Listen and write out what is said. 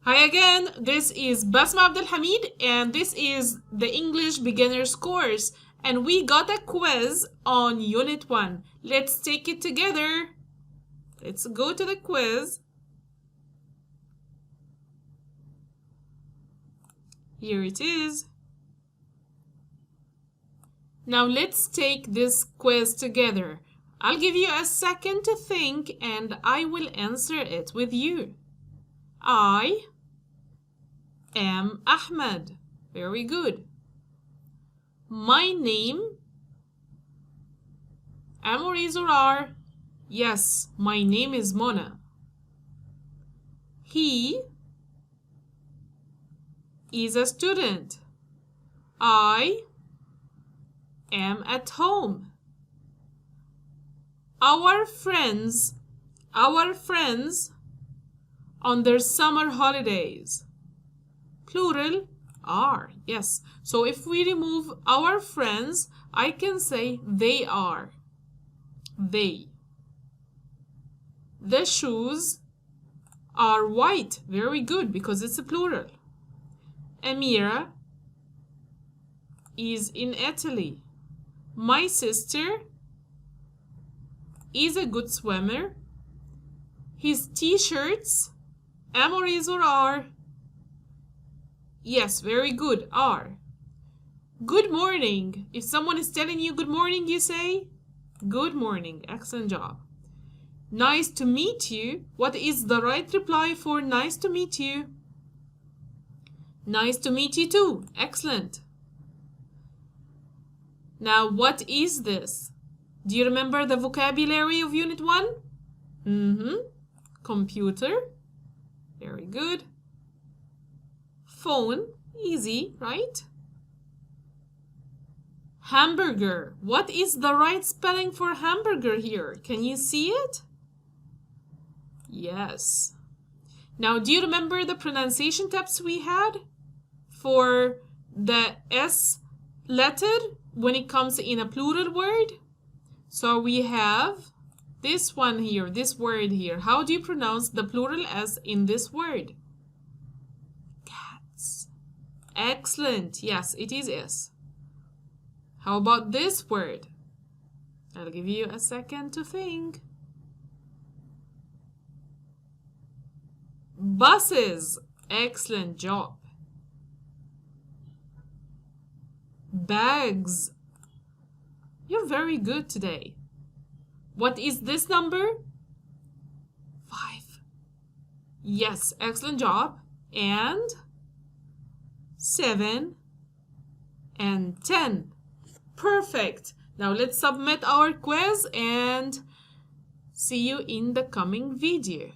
Hi again, this is Basma Abdelhamid and this is the English Beginners course and we got a quiz on Unit 1. Let's take it together. Let's go to the quiz. Here it is. Now let's take this quiz together. I'll give you a second to think and I will answer it with you. I am Ahmed. Very good. My name, Amori Zorar. Yes, my name is Mona. He is a student. I am at home. Our friends on their summer holidays. Plural are. Yes. So if we remove our friends, I can say they are. They. The shoes are white. Very good because it's a plural. Amira is in Italy. My sister is a good swimmer. His t-shirts, Amori Zorar. Yes, very good, are. Good morning. If someone is telling you good morning, you say good morning. Excellent job. Nice to meet you. What is the right reply for nice to meet you? Nice to meet you too. Excellent. Now, what is this? Do you remember the vocabulary of Unit 1? Computer. Very good. Phone. Easy, right? Hamburger. What is the right spelling for hamburger here? Can you see it? Yes. Now, do you remember the pronunciation tips we had for the S letter when it comes in a plural word? So we have this one here, this word here. How do you pronounce the plural S in this word? Cats. Excellent. Yes, it is S. How about this word? I'll give you a second to think. Buses. Excellent job. Bags. You're very good today. What is this number? 5. Yes, excellent job. And 7 and 10. Perfect. Now let's submit our quiz and see you in the coming video.